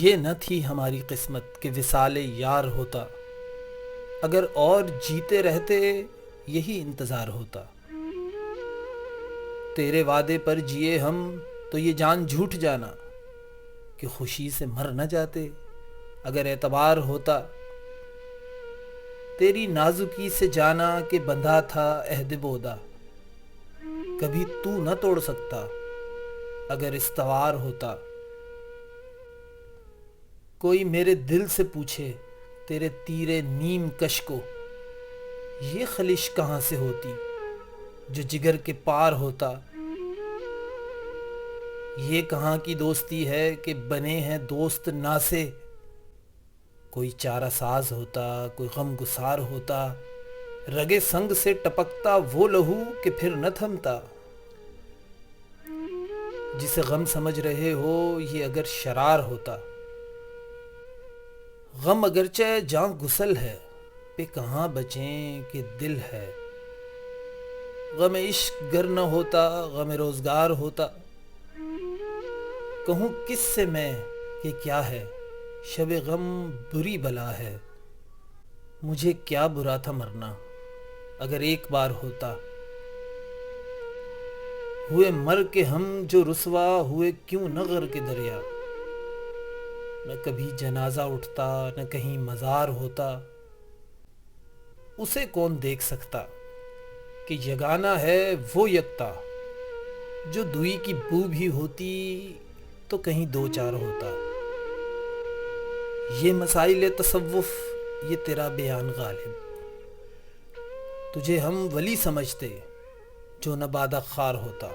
یہ نہ تھی ہماری قسمت کہ وصال یار ہوتا، اگر اور جیتے رہتے یہی انتظار ہوتا۔ تیرے وعدے پر جیے ہم تو یہ جان جھوٹ جانا کہ خوشی سے مر نہ جاتے اگر اعتبار ہوتا۔ تیری نازکی سے جانا کہ بندھا تھا عہد بودا، کبھی تو نہ توڑ سکتا اگر استوار ہوتا۔ کوئی میرے دل سے پوچھے تیرے تیرے نیم کش کو، یہ خلش کہاں سے ہوتی جو جگر کے پار ہوتا۔ یہ کہاں کی دوستی ہے کہ بنے ہیں دوست ناسے، کوئی چارہ ساز ہوتا، کوئی غم گسار ہوتا، رگے سنگ سے ٹپکتا وہ لہو کہ پھر نہ تھمتا۔ جسے غم سمجھ رہے ہو یہ اگر شرار ہوتا، غم اگرچہ جاں گسل ہے پہ کہاں بچیں کہ دل ہے۔ غم عشق گر نہ ہوتا غم روزگار ہوتا، کہوں کس سے میں کہ کیا ہے شب غم بری بلا ہے۔ مجھے کیا برا تھا مرنا اگر ایک بار ہوتا، ہوئے مر کے ہم جو رسوا ہوئے کیوں نہ غر کے دریا۔ نہ کبھی جنازہ اٹھتا نہ کہیں مزار ہوتا، اسے کون دیکھ سکتا کہ یگانہ ہے وہ یکتا۔ جو دوئی کی بو بھی ہوتی تو کہیں دو چار ہوتا۔ یہ مسائل تصوف یہ تیرا بیان غالب، تجھے ہم ولی سمجھتے جو نہ بادہ خار ہوتا۔